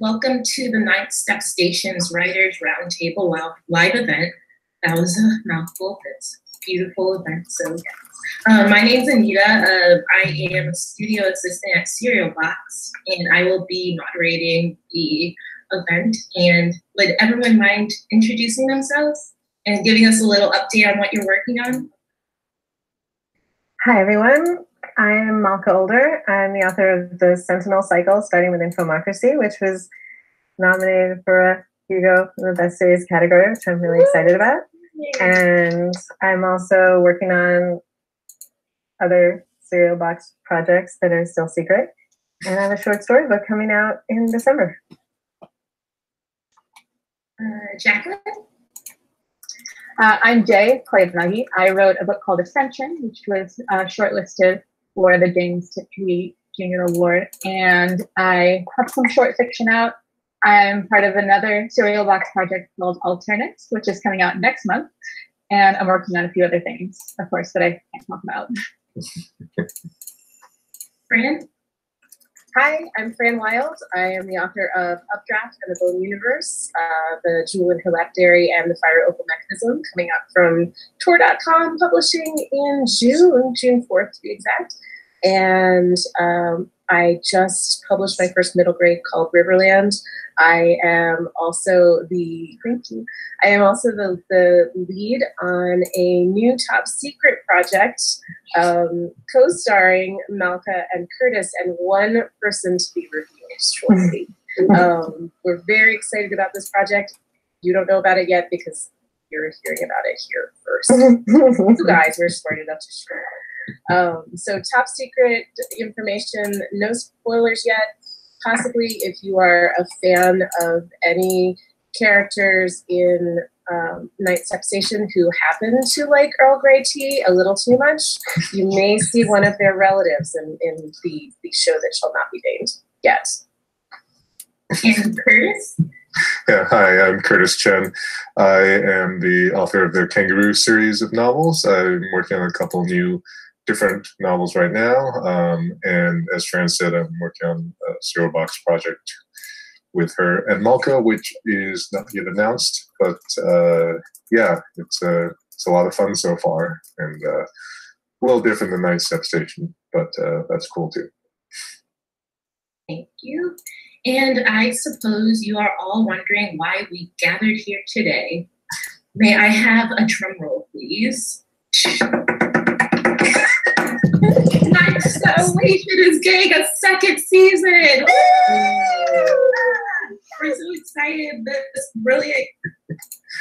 welcome to the Ninth Step Station's Writers Roundtable live event. That was a mouthful. It's a beautiful event. So, my name's Anita. I am a studio assistant at Serial Box, and I will be moderating the event. And would everyone mind introducing themselves and giving us a little update on what you're working on? Hi, everyone. I'm Malka Older. I'm the author of the Sentinel Cycle, Starting with Infomocracy, which was nominated for a Hugo in the Best Series category, which I'm really excited about. And I'm also working on other Serial Box projects that are still secret. And I have a short story book coming out in December. Jacqueline? I'm Jacqueline Koyanagi. I wrote a book called Ascension, which was shortlisted for the James Tiptree Jr. Award. And I have some short fiction out. I'm part of another Serial Box project called Alternates, which is coming out next month. And I'm working on a few other things, of course, that I can't talk about. Fran? Hi, I'm Fran Wilde. I am the author of Updraft and the Bone Universe, the Julian Phylactery and the Fire Opal Mechanism, coming out from Tor.com, publishing in June 4th to be exact. And I just published my first middle grade called Riverland. I am also the lead on a new top secret project, co-starring Malka and Curtis, and one person to be revealed shortly. We're very excited about this project. You don't know about it yet because you're hearing about it here first. You guys were smart enough to share. So top secret information, no spoilers yet. Possibly if you are a fan of any characters in Night Step Station who happen to like Earl Grey tea a little too much, you may see one of their relatives in the show that shall not be named yet. And Curtis? Yeah, hi, I'm Curtis Chen. I am the author of the Kangaroo series of novels. I'm working on a couple new different novels right now, and as Fran said, I'm working on a Serial Box project with her and Malka, which is not yet announced, but yeah, it's a lot of fun so far, and a little different than Night Step Station, but that's cool too. Thank you. And I suppose you are all wondering why we gathered here today. May I have a drum roll, please? Night Step Station is getting a second season. We're so excited that this brilliant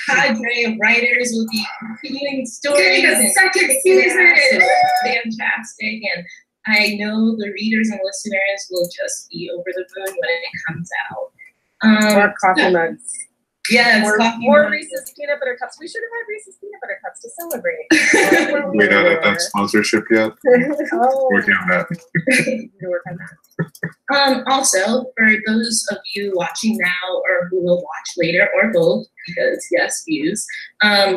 cadre of writers will be continuing stories. Getting a second season. Fantastic. And I know the readers and listeners will just be over the moon when it comes out. More coffee mugs. Yes, more Reese's peanut butter cups. We should have had Reese's peanut butter cups to celebrate. We don't have that sponsorship yet. Oh. Working on that. Work on that. Also, for those of you watching now or who will watch later or both, because yes, views,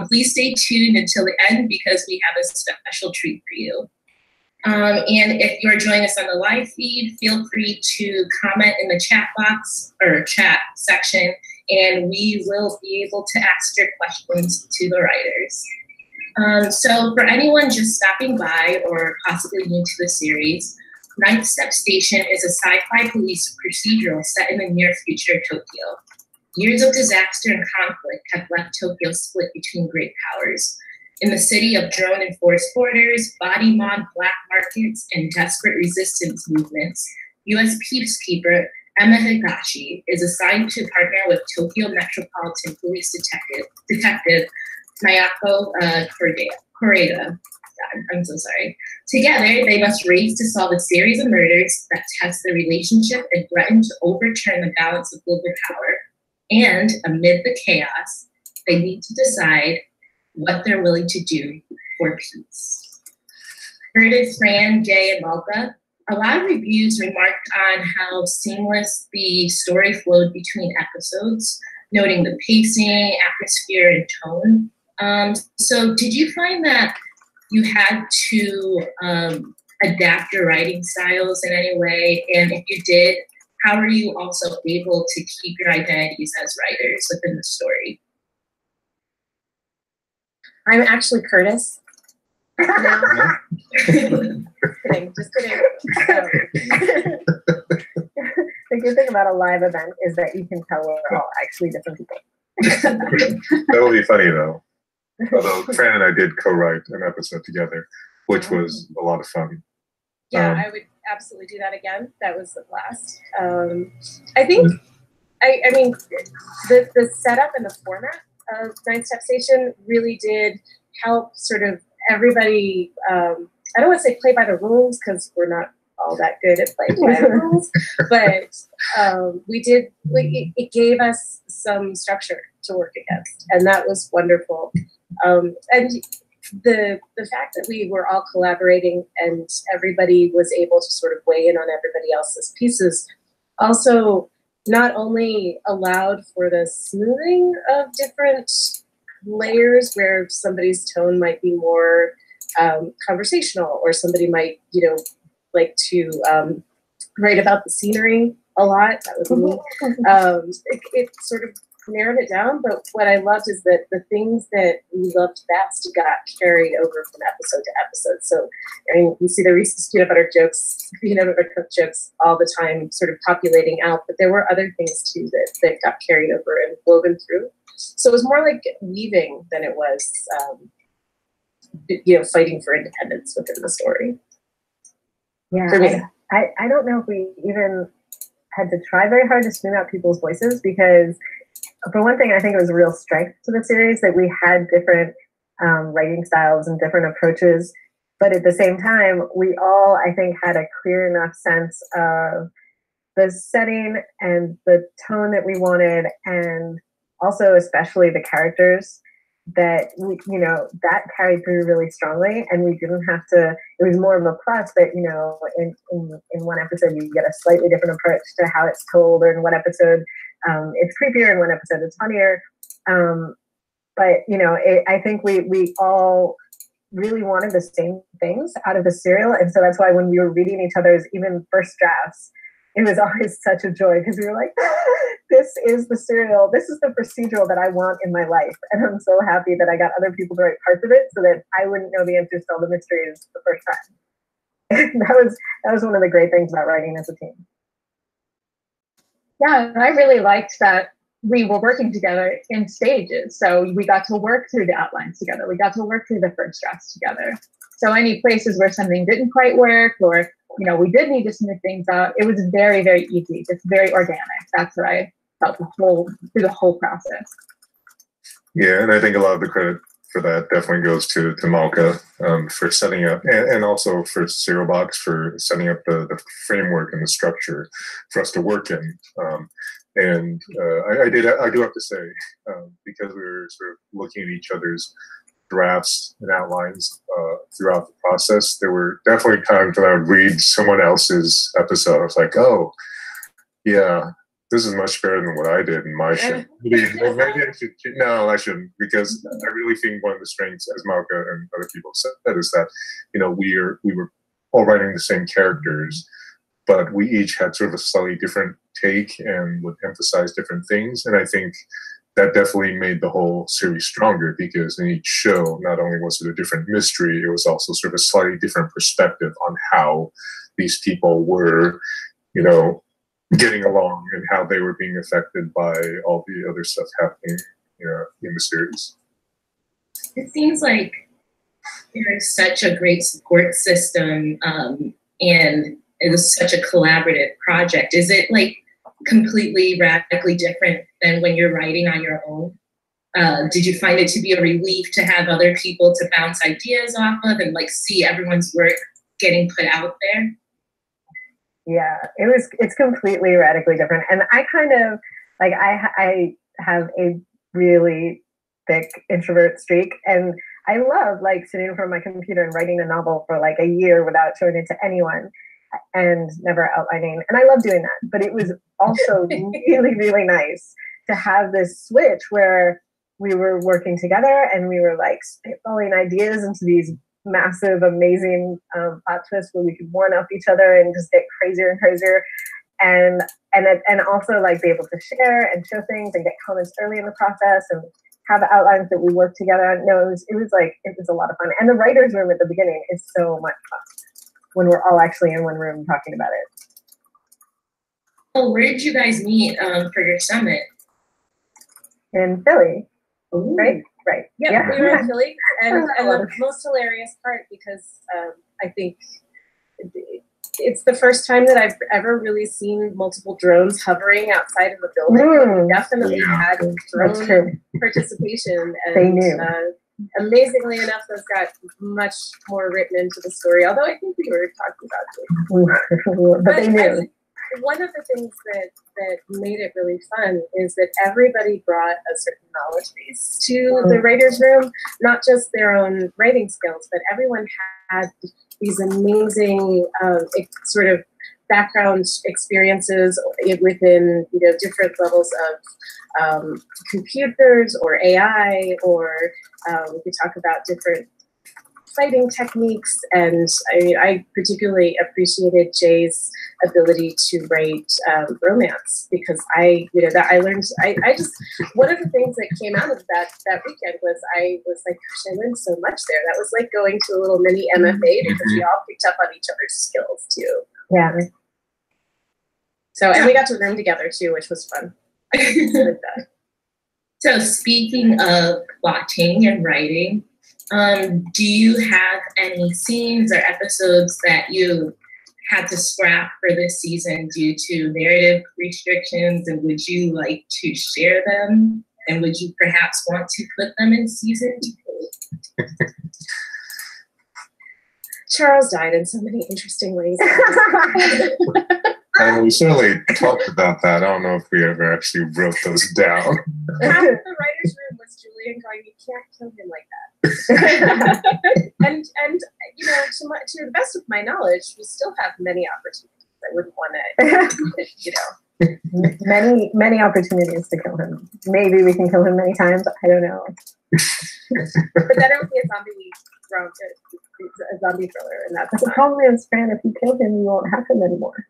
please stay tuned until the end because we have a special treat for you. And if you're joining us on the live feed, feel free to comment in the chat box or chat section, and we will be able to ask your questions to the writers. So for anyone just stopping by or possibly new to the series, Ninth Step Station is a sci-fi police procedural set in the near future of Tokyo. Years of disaster and conflict have left Tokyo split between great powers. In the city of drone-enforced borders, body mod black markets, and desperate resistance movements, U.S. peacekeeper Emma Higashi is assigned to partner with Tokyo Metropolitan Police Detective Mayako Koreda. God, I'm so sorry. Together, they must race to solve a series of murders that test the relationship and threaten to overturn the balance of global power. And amid the chaos, they need to decide what they're willing to do for peace. Curtis, Fran, Jay, and Malka, a lot of reviews remarked on how seamless the story flowed between episodes, noting the pacing, atmosphere, and tone. So did you find that you had to adapt your writing styles in any way? And if you did, how are you also able to keep your identities as writers within the story? I'm actually Curtis. No. Just kidding. The good thing about a live event is that you can tell we're all actually different people. That'll be funny though. Although Fran and I did co-write an episode together, which was a lot of fun. Yeah, I would absolutely do that again. That was a blast. I think, I mean, the setup and the format of Ninth Step Station really did help sort of everybody, I don't want to say play by the rules because we're not all that good at playing by the rules, but it gave us some structure to work against, and that was wonderful. And the fact that we were all collaborating and everybody was able to sort of weigh in on everybody else's pieces also not only allowed for the smoothing of different layers where somebody's tone might be more conversational, or somebody might, like to write about the scenery a lot. That was me. It sort of narrowed it down, but what I loved is that the things that we loved best got carried over from episode to episode. So, I mean, you see the Reese's peanut butter jokes all the time, sort of populating out, but there were other things too that got carried over and woven through. So it was more like weaving than it was, fighting for independence within the story. Yeah, for me. I don't know if we even had to try very hard to smooth out people's voices, because for one thing, I think it was a real strength to the series that we had different writing styles and different approaches. But at the same time, we all, I think, had a clear enough sense of the setting and the tone that we wanted, and also especially the characters, that that carried through really strongly, and we didn't have to. It was more of a plus that in one episode you get a slightly different approach to how it's told, or in one episode it's creepier, in one episode it's funnier. But I think we all really wanted the same things out of the serial, and so that's why when we were reading each other's even first drafts, it was always such a joy, because we were like, this is the serial, this is the procedural that I want in my life, and I'm so happy that I got other people to write parts of it so that I wouldn't know the answers to all the mysteries the first time. that was one of the great things about writing as a team. Yeah, and I really liked that we were working together in stages. So we got to work through the outlines together. We got to work through the first drafts together. So any places where something didn't quite work, or we did need to smooth things out, it was very, very easy, just very organic. That's what I felt through the whole process. Yeah, and I think a lot of the credit for that definitely goes to Malka for setting up, and also for Serial Box for setting up the framework and the structure for us to work in. I do have to say, because we were sort of looking at each other's drafts and outlines throughout the process, there were definitely times when I would read someone else's episode. I was like, oh, yeah, this is much better than what I did in my show. Maybe I should. No, I shouldn't, because I really think one of the strengths, as Malka and other people said, is that we were all writing the same characters, but we each had sort of a slightly different take and would emphasize different things. And I think that definitely made the whole series stronger, because in each show, not only was it a different mystery, it was also sort of a slightly different perspective on how these people were, getting along, and how they were being affected by all the other stuff happening, in the series. It seems like there's such a great support system, and it was such a collaborative project. Is it like completely radically different than when you're writing on your own? Did you find it to be a relief to have other people to bounce ideas off of and see everyone's work getting put out there? Yeah, it's completely radically different. And I kind of I have a really thick introvert streak, and I love sitting in front of my computer and writing a novel for a year without showing it to anyone and never outlining. And I love doing that. But it was also really, really nice to have this switch where we were working together and we were spitballing ideas into these massive, amazing plot twists where we could one up each other and just get crazier and crazier. And and also like be able to share and show things and get comments early in the process and have outlines that we work together on. No, it was a lot of fun. And the writer's room at the beginning is so much fun when we're all actually in one room talking about it. Oh, where did you guys meet for your summit? In Philly. Ooh. Right? Right. Yep, Yeah. we were in Philly. And the most hilarious part, because I think it's the first time that I've ever really seen multiple drones hovering outside of the building. We definitely had drone participation. And, they knew. Amazingly enough, those got much more written into the story, although I think we were talking about it. But they knew. One of the things that made it really fun is that everybody brought a certain knowledge base to the writer's room, not just their own writing skills, but everyone had these amazing sort of background experiences within different levels of computers or AI, or we could talk about different fighting techniques. And I particularly appreciated Jay's ability to write romance, because I learned, I just, one of the things that came out of that weekend was I was like, gosh, I learned so much there. That was like going to a little mini MFA, because we all picked up on each other's skills too. Yeah. So, and we got to room together too, which was fun. So speaking of plotting and writing, do you have any scenes or episodes that you had to scrap for this season due to narrative restrictions, and would you like to share them? And would you perhaps want to put them in season 2? Charles died in so many interesting ways. And we certainly talked about that. I don't know if we ever actually wrote those down. Half of the writer's room was Julian going, "You can't kill him like that." and to the best of my knowledge, we still have many opportunities. I wouldn't want to, many opportunities to kill him. Maybe we can kill him many times. I don't know. But then it would be a zombie thriller, and that's the problem is, Fran, if you kill him, you won't have him anymore.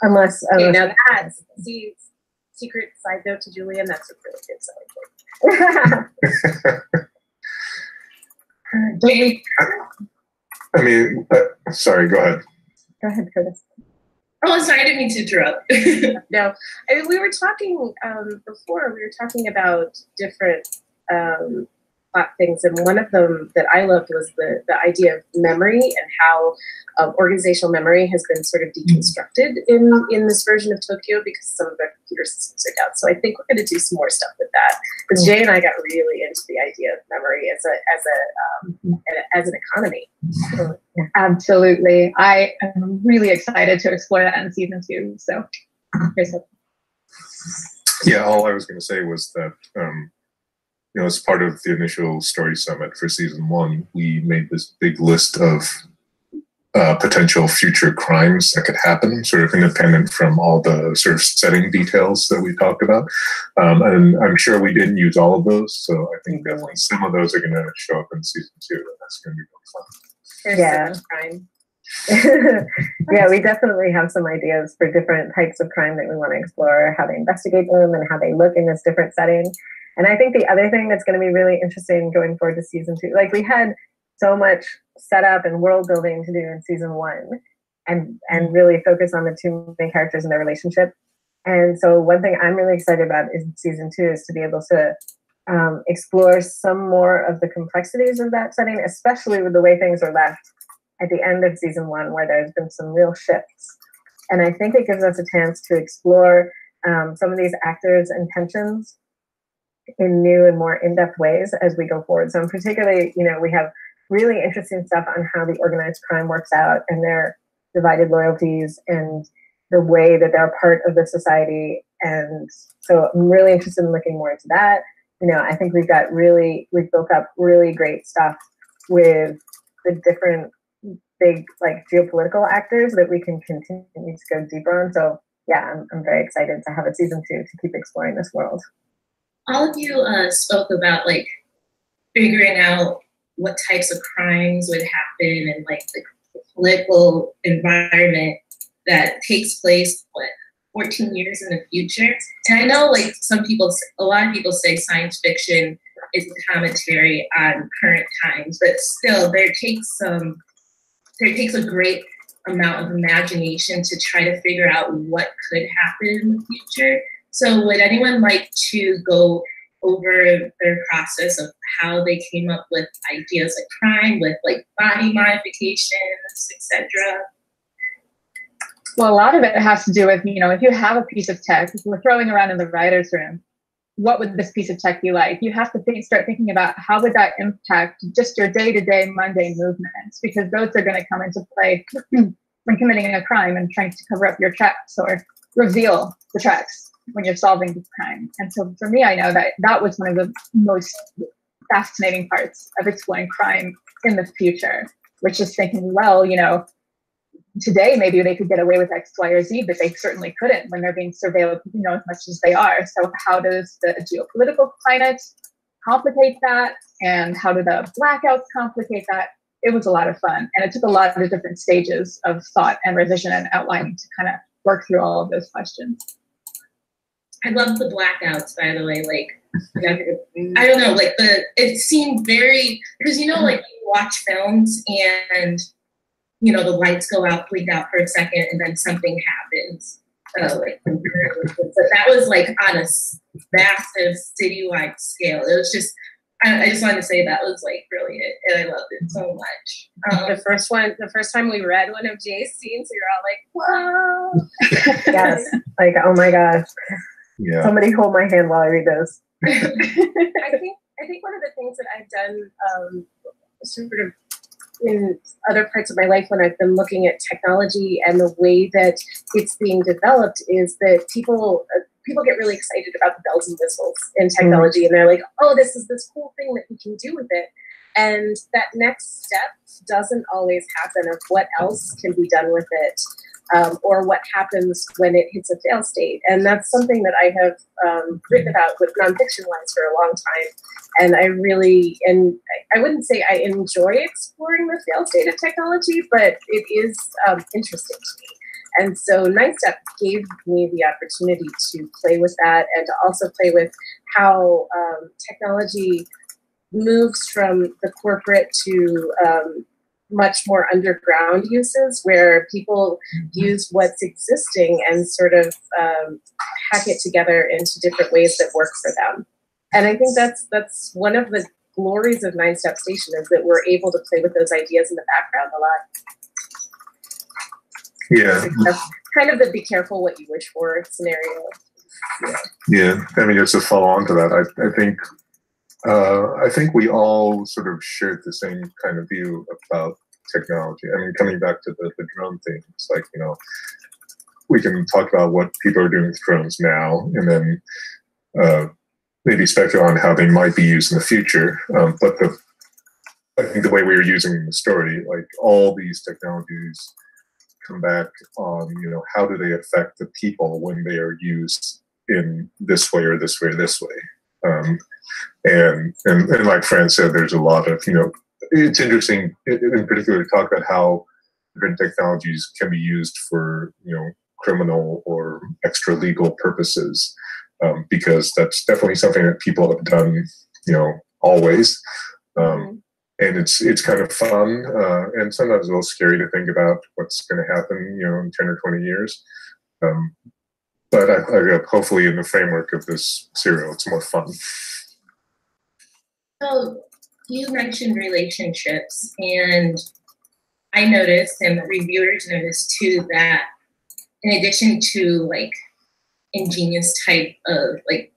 Unless okay, now that's secret side note to Julian. That's a really good selling point. I mean, sorry, go ahead. Go ahead, Curtis. Oh, sorry, I didn't mean to interrupt. No, I mean, we were talking before. We were talking about different plot things, and one of them that I loved was the idea of memory, and how organizational memory has been sort of deconstructed in this version of Tokyo, because some of our computer systems are down. So I think we're going to do some more stuff with that, because Jay and I got really into the idea of memory as an economy. Absolutely. I am really excited to explore that in season 2. So here's hope. Yeah, all I was going to say was that, as part of the initial story summit for season 1, we made this big list of potential future crimes that could happen, sort of independent from all the sort of setting details that we talked about. And I'm sure we didn't use all of those, so I think definitely some of those are going to show up in season 2, and that's going to be really fun. There's so much crime. Yeah, we definitely have some ideas for different types of crime that we want to explore, how they investigate them and how they look in this different setting. And I think the other thing that's going to be really interesting going forward to season 2, like we had so much setup and world building to do in season 1, and really focus on the 2 main characters and their relationship. And so one thing I'm really excited about in season 2 is to be able to explore some more of the complexities of that setting, especially with the way things are left at the end of season 1, where there's been some real shifts. And I think it gives us a chance to explore some of these actors' intentions in new and more in-depth ways as we go forward. So particularly, we have really interesting stuff on how the organized crime works out and their divided loyalties and the way that they're part of the society. And so I'm really interested in looking more into that. I think we've built up really great stuff with the different big geopolitical actors that we can continue to go deeper on. So yeah, I'm very excited to have a season 2 to keep exploring this world. All of you spoke about figuring out what types of crimes would happen, and the political environment that takes place 14 years in the future. And I know like a lot of people say science fiction is a commentary on current times, but still there takes a great amount of imagination to try to figure out what could happen in the future. So would anyone like to go over their process of how they came up with ideas like crime, with like body modifications, etc.? Well, a lot of it has to do with, if you have a piece of tech, if we're throwing around in the writer's room, what would this piece of tech be like? You have to start thinking about how would that impact just your day-to-day mundane movements, because those are going to come into play when committing a crime and trying to cover up your tracks or reveal the tracks when you're solving the crime. And so for me, I know that was one of the most fascinating parts of exploring crime in the future, which is thinking, well, today maybe they could get away with X, Y, or Z, but they certainly couldn't when they're being surveilled, as much as they are. So how does the geopolitical climate complicate that? And how do the blackouts complicate that? It was a lot of fun. And it took a lot of different stages of thought and revision and outlining to kind of work through all of those questions. I love the blackouts, by the way. Like, I don't know, like it seemed very, because like you watch films and the lights go out, blink out for a second, and then something happens. But that was like on a massive citywide scale. It was just, I just wanted to say that was like brilliant, and I loved it so much. The first time we read one of Jay's scenes, we were all like, "Whoa!" Yes, like, oh my gosh. Yeah. Somebody hold my hand while I read this. I think one of the things that I've done sort of in other parts of my life when I've been looking at technology and the way that it's being developed is that people get really excited about the bells and whistles in technology, and they're like, oh, this is this cool thing that we can do with it. And that next step doesn't always happen of what else can be done with it, or what happens when it hits a fail state. And that's something that I have written about with nonfiction-wise for a long time. And I wouldn't say I enjoy exploring the fail state of technology, but it is interesting to me. And so Ninth Step gave me the opportunity to play with that and to also play with how technology moves from the corporate to much more underground uses, where people use what's existing and sort of hack it together into different ways that work for them. And I think that's one of the glories of Nine Step Station, is that we're able to play with those ideas in the background a lot. Yeah. That's kind of the be careful what you wish for scenario. Yeah. I mean, just to follow on to that, I think we all sort of shared the same kind of view about technology. I mean, coming back to the drone thing, it's like, we can talk about what people are doing with drones now, and then maybe speculate on how they might be used in the future. But I think the way we were using the story, like all these technologies come back on, how do they affect the people when they are used in this way or this way or this way. And like Fran said, there's a lot of, it's interesting in particular to talk about how different technologies can be used for, criminal or extra legal purposes, because that's definitely something that people have done, always. And it's kind of fun, and sometimes a little scary to think about what's going to happen, in 10 or 20 years. But I hopefully in the framework of this serial, it's more fun. So you mentioned relationships, and I noticed, and the reviewers noticed too, that in addition to like ingenious type of like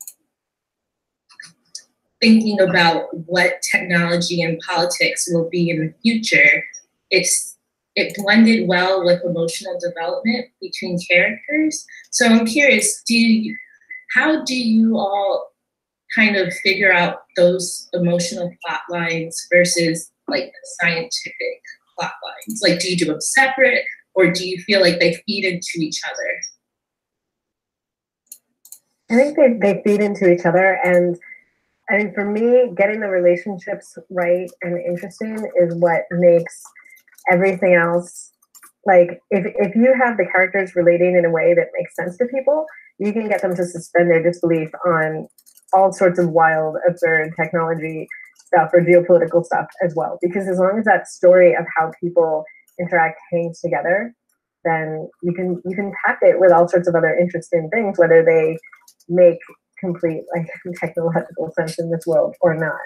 thinking about what technology and politics will be in the future, it blended well with emotional development between characters. So I'm curious, how do you all kind of figure out those emotional plot lines versus like the scientific plot lines? Like, do you do them separate, or do you feel like they feed into each other? I think they feed into each other, and I mean, for me, getting the relationships right and interesting is what makes everything else like if you have the characters relating in a way that makes sense to people, you can get them to suspend their disbelief on all sorts of wild, absurd technology stuff or geopolitical stuff as well. Because as long as that story of how people interact hangs together, then you can pack it with all sorts of other interesting things, whether they make complete like technological sense in this world or not.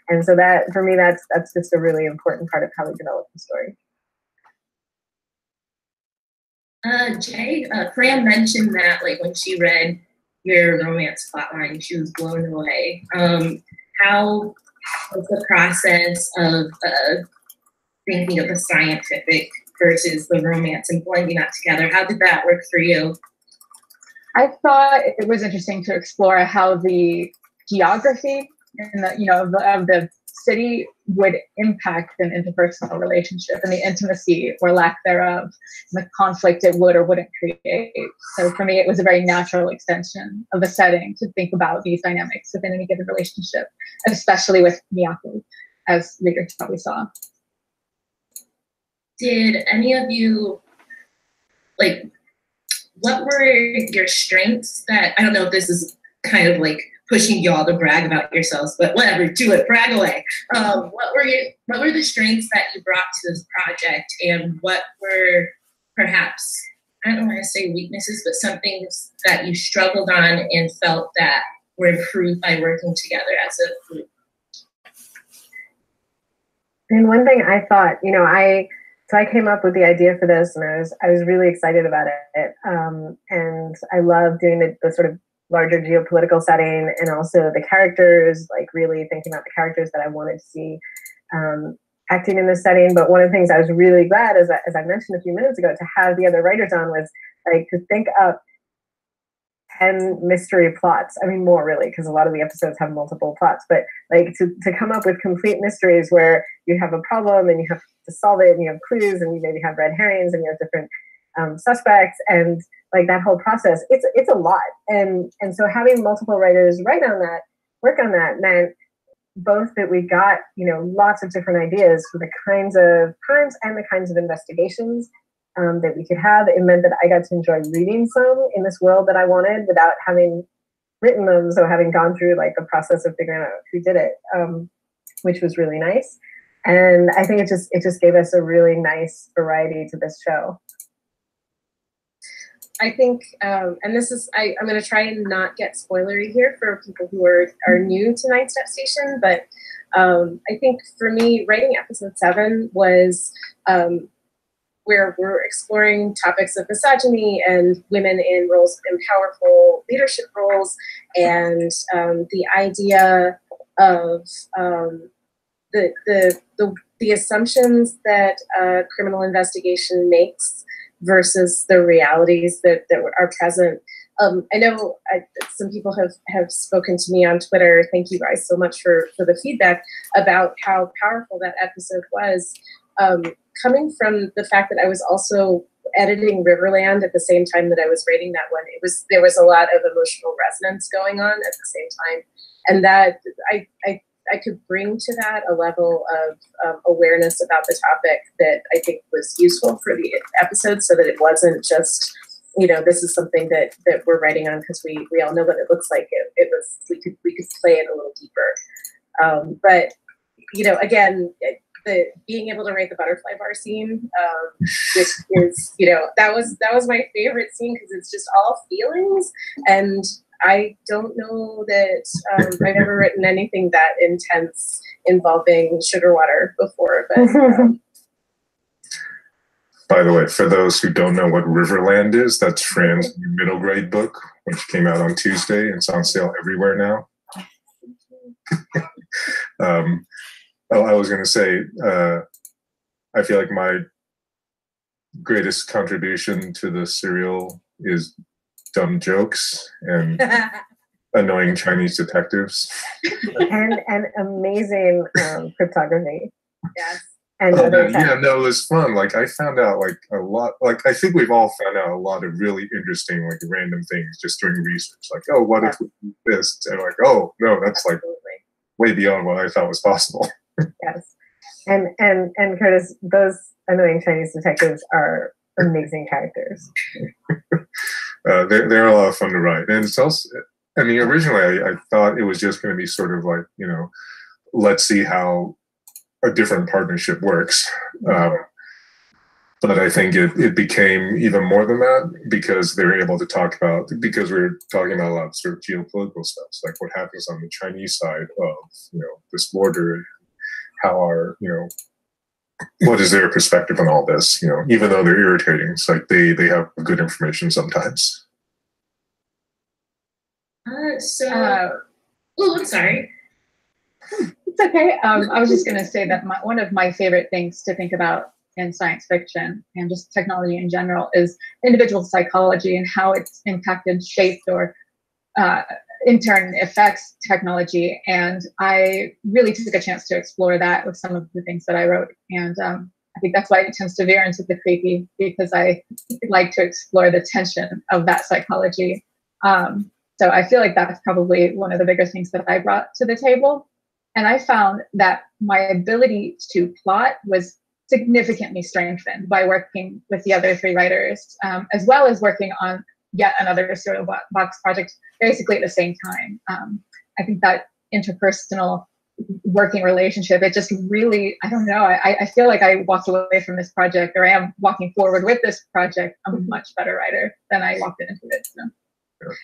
And so that for me, that's just a really important part of how we develop the story. Jay, Fran mentioned that like when she read your romance plotline, she was blown away. How was the process of thinking of the scientific versus the romance and blending that together? How did that work for you? I thought it was interesting to explore how the geography and of the city would impact an interpersonal relationship and the intimacy or lack thereof, and the conflict it would or wouldn't create. So for me, it was a very natural extension of the setting to think about these dynamics within any given relationship, especially with Miyako, as readers probably saw. Did any of you, like, what were your strengths that, I don't know if this is kind of like pushing y'all to brag about yourselves, but whatever, do it, brag away. What were the strengths that you brought to this project, and what were perhaps, I don't want to say weaknesses, but some things that you struggled on and felt that were improved by working together as a group? And one thing I thought, I came up with the idea for this, and I was really excited about it. And I love doing the sort of larger geopolitical setting, and also the characters, like really thinking about the characters that I wanted to see acting in this setting. But one of the things I was really glad, as I mentioned a few minutes ago, to have the other writers on was like to think up 10 mystery plots. I mean, more really, because a lot of the episodes have multiple plots, but like to come up with complete mysteries where you have a problem and you have to solve it, and you have clues, and you maybe have red herrings, and you have different suspects, and like that whole process, it's a lot. And so having multiple writers work on that meant both that we got, lots of different ideas for the kinds of crimes and the kinds of investigations that we could have. It meant that I got to enjoy reading some in this world that I wanted without having written them, so having gone through like the process of figuring out who did it, which was really nice. And I think it just gave us a really nice variety to this show. I think, and this is, I'm going to try and not get spoilery here for people who are new to Nine Step Station, but I think for me, writing episode 7 was where we're exploring topics of misogyny and women in powerful leadership roles, and the idea of the assumptions that a criminal investigation makes versus the realities that are present. I know some people have spoken to me on Twitter. Thank you guys so much for the feedback about how powerful that episode was. Coming from the fact that I was also editing Riverland at the same time that I was writing that one, there was a lot of emotional resonance going on at the same time, and that I could bring to that a level of awareness about the topic that I think was useful for the episode, so that it wasn't just, this is something that we're writing on because we all know what it looks like. It was, we could play it a little deeper. But, again, being able to write the butterfly bar scene, which is, that was my favorite scene because it's just all feelings, and I don't know that I've ever written anything that intense involving sugar water before. But by the way, for those who don't know what Riverland is, that's Fran's middle grade book, which came out on Tuesday, and it's on sale everywhere now. I was going to say, I feel like my greatest contribution to the serial is dumb jokes and annoying Chinese detectives. and amazing cryptography. Yes. And it was fun. Like I found out like a lot, like I think we've all found out a lot of really interesting, like random things just doing research. Like, oh, what if we do this? And like, oh no, that's like way beyond what I thought was possible. Yes. And Curtis, those annoying Chinese detectives are amazing characters. They're a lot of fun to write, and it's also, I mean, originally I thought it was just going to be sort of like, you know, let's see how a different partnership works. But I think it became even more than that, because they were able to talk about, because we were talking about a lot of sort of geopolitical stuff, like what happens on the Chinese side of, you know, this border, how are, you know, what is their perspective on all this, you know, even though they're irritating, it's like they have good information sometimes. Oh, I'm sorry. It's okay. I was just going to say that one of my favorite things to think about in science fiction and just technology in general is individual psychology and how it's impacted, shaped, or in turn affects technology. And I really took a chance to explore that with some of the things that I wrote. And I think that's why it tends to veer into the creepy, because I like to explore the tension of that psychology. So I feel like that's probably one of the biggest things that I brought to the table. And I found that my ability to plot was significantly strengthened by working with the other three writers, as well as working on yet another Cereal Box project basically at the same time. I think that interpersonal working relationship, it just really, I don't know, I feel like I walked away from this project, or I am walking forward with this project, a much better writer than I walked into it. So. Yeah.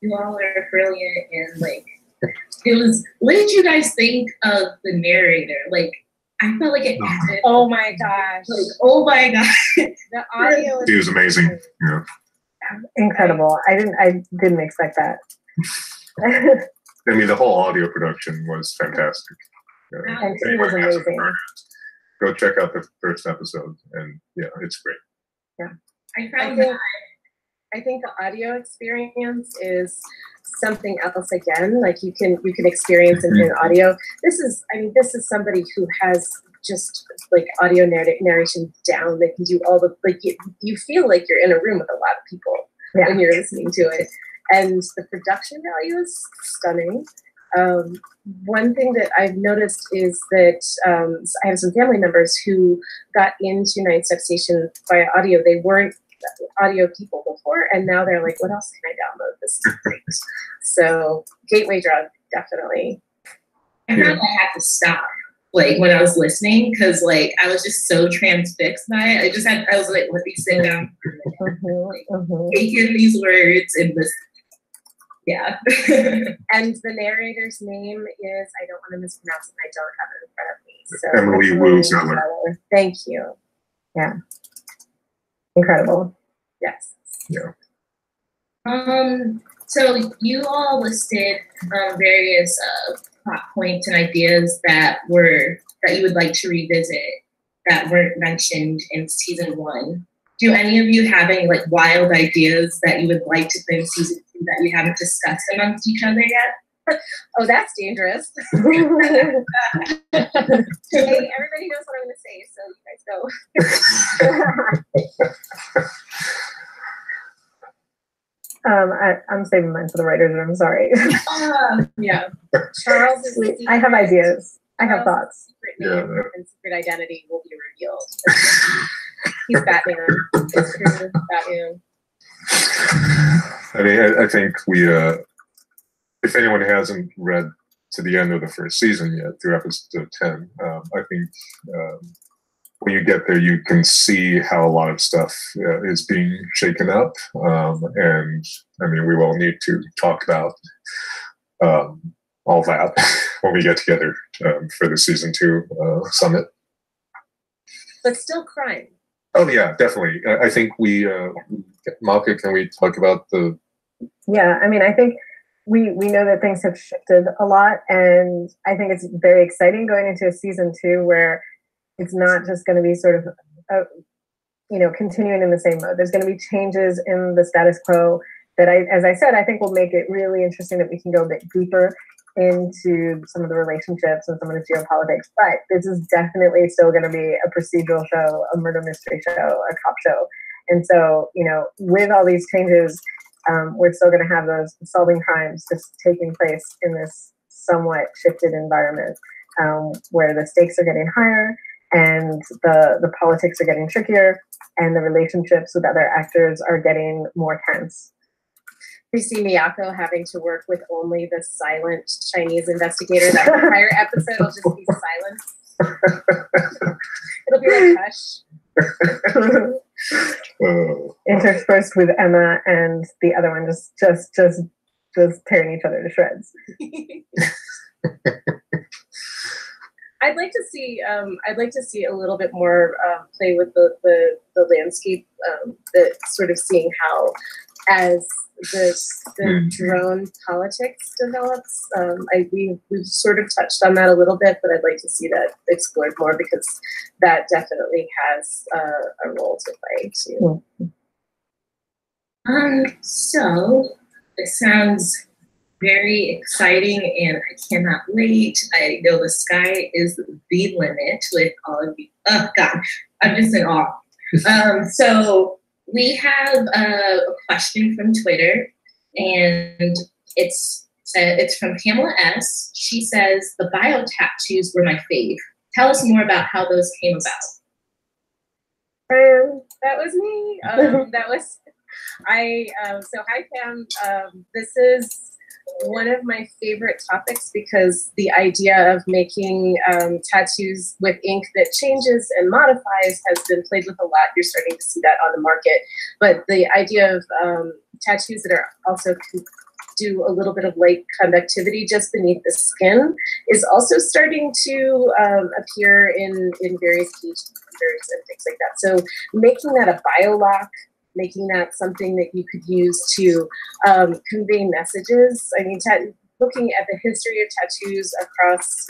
You all are brilliant, and like, it was, what did you guys think of the narrator? Like, I felt like it added. Oh my gosh. Like, oh my god. The audio He was amazing. Yeah. Incredible. I didn't expect that. I mean, the whole audio production was fantastic. And he was amazing. Go check out the first episode, and yeah, it's great. Yeah. I think the audio experience is something else again. Like you can experience in audio. This is somebody who has just like audio narration down. They can do all the, like, you feel like you're in a room with a lot of people when you're listening to it. And the production value is stunning. One thing that I've noticed is that I have some family members who got into Ninth Step Station via audio. They weren't audio people before, and now they're like, what else can I download? This is great. So gateway drug, definitely. I found I had to stop, like, when I was listening, because like I was just so transfixed by it. I was like, let me sit down, take in these words and listen. Yeah. And the narrator's name is, I don't want to mispronounce it, I don't have it in front of me. So Emily Wu Zeller. Thank you. Yeah. Incredible. Yes. Yeah. So you all listed various plot points and ideas that you would like to revisit that weren't mentioned in season 1. Do any of you have any like wild ideas that you would like to put in season 2 that you haven't discussed amongst each other yet? Oh, that's dangerous. Hey, everybody knows what I'm going to say, so you guys go. I'm saving mine for the writer's room, sorry. Yeah. Charles is I have ideas. I have thoughts. Secret name and secret identity will be revealed. He's Batman. It's true, Batman. I mean, I think we, if anyone hasn't read to the end of the first season yet, through episode 10, I think when you get there, you can see how a lot of stuff is being shaken up. And I mean, we will need to talk about all that when we get together for the season 2 summit. But still crime. Oh yeah, definitely. I think we, Malka, can we talk about the? Yeah, I mean, I think we know that things have shifted a lot, and I think it's very exciting going into a season 2 where it's not just going to be sort of, continuing in the same mode. There's going to be changes in the status quo that as I said, I think will make it really interesting that we can go a bit deeper into some of the relationships and some of the geopolitics. But this is definitely still going to be a procedural show, a murder mystery show, a cop show. And so, with all these changes, we're still going to have those solving crimes just taking place in this somewhat shifted environment where the stakes are getting higher and the politics are getting trickier, and the relationships with other actors are getting more tense. We see Miyako having to work with only the silent Chinese investigator. That entire episode will just be silence. It'll be like Hush. Interspersed with Emma and the other one just tearing each other to shreds. I'd like to see a little bit more play with the landscape, the sort of seeing how as the drone politics develops. We've sort of touched on that a little bit, but I'd like to see that explored more because that definitely has a role to play too. So it sounds very exciting, and I cannot wait. I know the sky is the limit with all of you. Oh God, I'm just in awe. So we have a question from Twitter, and it's from Pamela S. She says, the bio tattoos were my fave. Tell us more about how those came about. That was me. So hi Pam. This is one of my favorite topics because the idea of making tattoos with ink that changes and modifies has been played with a lot. You're starting to see that on the market. But the idea of tattoos that are also do a little bit of light conductivity just beneath the skin is also starting to appear in various cage and things like that. So making that a biolock, making that something that you could use to convey messages. I mean, looking at the history of tattoos across,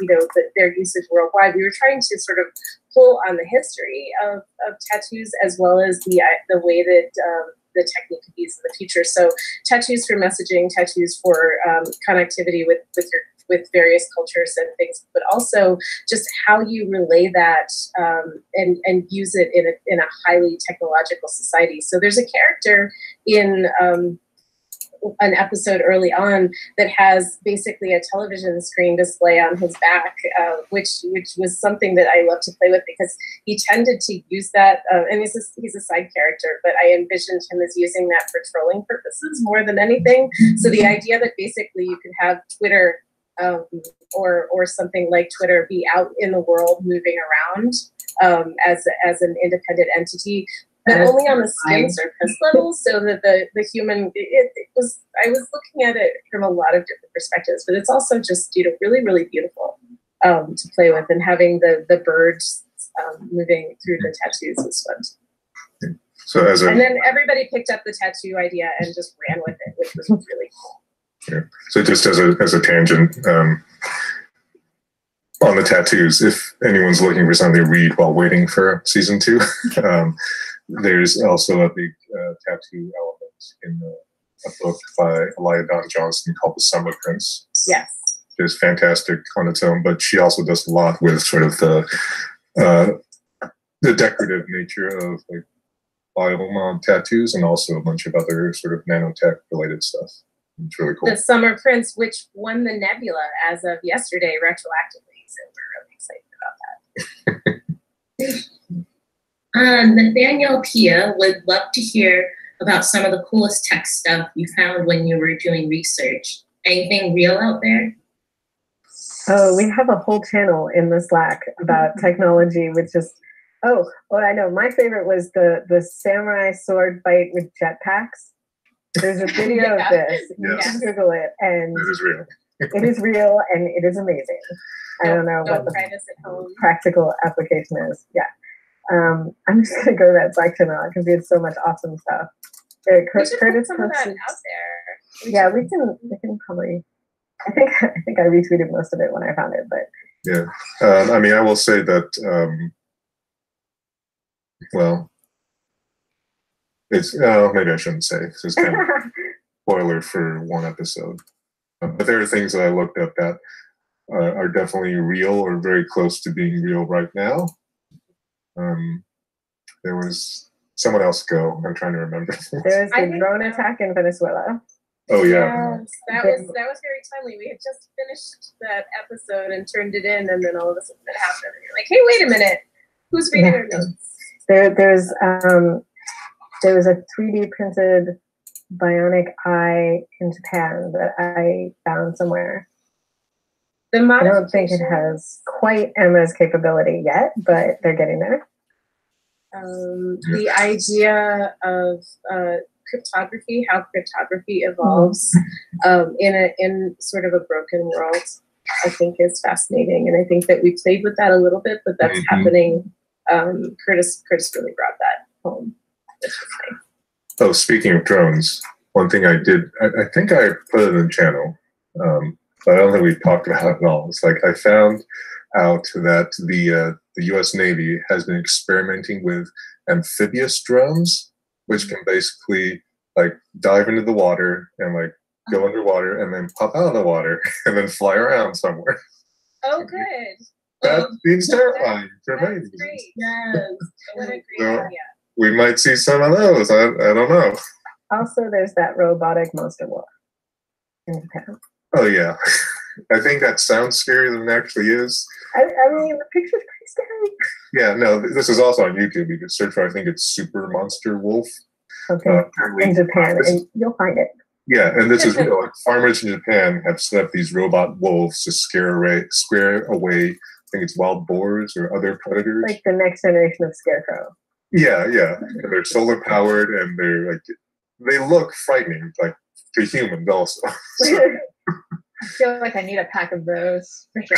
their usage worldwide, we were trying to sort of pull on the history of tattoos as well as the way that the technique could be used in the future. So tattoos for messaging, tattoos for connectivity with various cultures and things, but also just how you relay that and use it in a highly technological society. So there's a character in an episode early on that has basically a television screen display on his back, which was something that I love to play with because he tended to use that, and he's a side character, but I envisioned him as using that for trolling purposes more than anything. So the idea that basically you could have Twitter or something like Twitter be out in the world moving around as an independent entity, but only on the skin surface level, so that the human, I was looking at it from a lot of different perspectives, but it's also just, really, really beautiful to play with, and having the birds moving through the tattoos was fun. So and then everybody picked up the tattoo idea and just ran with it, which was really cool. Yeah. So just as a tangent, on the tattoos, if anyone's looking for something to read while waiting for season 2, there's also a big tattoo element in a book by Elia Dawn Johnson called The Summer Prince. Yes. It's fantastic on its own, but she also does a lot with sort of the decorative nature of like biomod tattoos and also a bunch of other sort of nanotech related stuff. It's really cool. The Summer Prince, which won the Nebula as of yesterday retroactively, so we're really excited about that. Nathaniel Pia would love to hear about some of the coolest tech stuff you found when you were doing research. Anything real out there? Oh, we have a whole channel in the Slack about technology with just, I know. My favorite was the samurai sword fight with jetpacks. There's a video of this. You can Google it, and it is real. It is real, and it is amazing. I don't know what the practical application is. Yeah. I'm just gonna go to that Slack channel because we have so much awesome stuff. Curtis posted out there. Yeah, we can probably. I think I retweeted most of it when I found it, but yeah. I mean, I will say that. Well, it's maybe I shouldn't say. It's kind of spoiler for one episode, but there are things that I looked up that are definitely real or very close to being real right now. There was someone else go. I'm trying to remember. There's the drone attack in Venezuela. Oh yeah. Yes, that was very timely. We had just finished that episode and turned it in, and then all of a sudden it happened. And you're like, hey, wait a minute. Who's reading our notes? There was a 3D printed bionic eye in Japan that I found somewhere. I don't think it has quite Emma's capability yet, but they're getting there. The idea of cryptography, how cryptography evolves in sort of a broken world, I think is fascinating. And I think that we played with that a little bit, but that's happening. Curtis really brought that home. Oh, speaking of drones, one thing I did, I think I put it in the channel, but I don't think we talked about it at all. It's like I found out that the U.S. Navy has been experimenting with amphibious drones, which can basically like dive into the water and like go underwater and then pop out of the water and then fly around somewhere. Oh, good. That seems terrifying for That's babies. great. Yes. What a great So, idea. we might see some of those. I don't know. Also, there's that robotic monster war in Japan. Oh yeah, I think that sounds scarier than it actually is. I mean, the picture's pretty scary. Yeah, no, this is also on YouTube. You can search for, I think it's Super Monster Wolf. Okay, in Japan, and you'll find it. Yeah, and this is real. Like, farmers in Japan have set up these robot wolves to scare away, I think it's wild boars or other predators. Like the next generation of scarecrow. Yeah. And they're solar powered, and they're like, they look frightening, like to humans also. I feel like I need a pack of those for sure.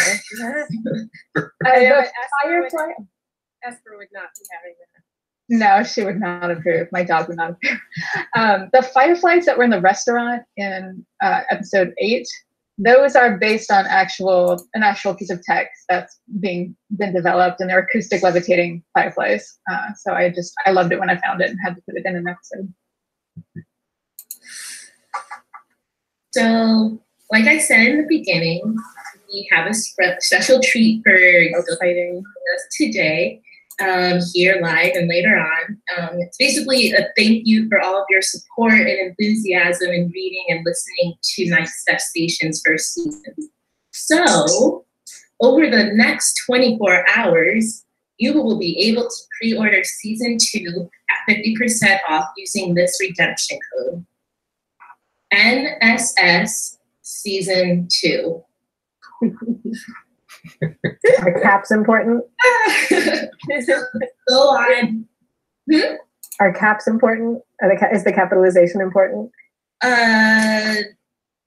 Firefly. Esper would not be having that. No, she would not approve. My dog would not approve. The fireflies that were in the restaurant in episode 8, those are based on an actual piece of text that's been developed, and they're acoustic levitating fireflies. So I loved it when I found it and had to put it in an episode. So, like I said in the beginning, we have a special treat for us today, here live and later on. It's basically a thank you for all of your support and enthusiasm in reading and listening to Next Step Station's first season. So, over the next 24 hours, you will be able to pre-order season 2 at 50% off using this redemption code. NSS Season 2. Are caps important? Go on. Are caps important? Is the capitalization important?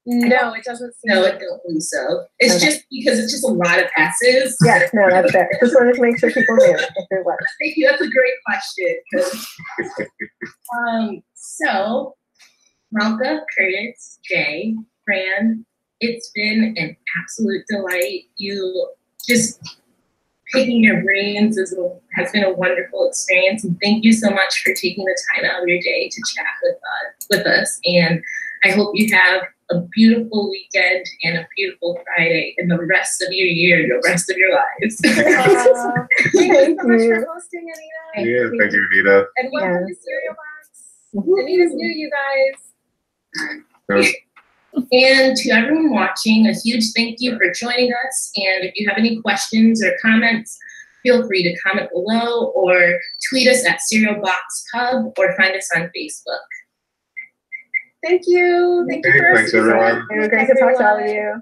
No, it doesn't seem No, I don't think so. It's just because it's just a lot of S's. Yeah, no, that's fair. Just wanted to make sure people knew if there was. Thank you. That's a great question. So, Malka, Curtis, Jay, Fran, it's been an absolute delight. You just picking your brains has been a wonderful experience. And thank you so much for taking the time out of your day to chat with us. And I hope you have a beautiful weekend and a beautiful Friday and the rest of your year, the rest of your lives. Thank you so much for hosting, Anita. Thank you, Anita. And welcome to Cereal Box. Anita's new, you guys. And to everyone watching, a huge thank you for joining us. And if you have any questions or comments, feel free to comment below or tweet us at Cereal Box Pub or find us on Facebook. Thank you. Thank you for Thanks, everyone. It was great to talk to all of you.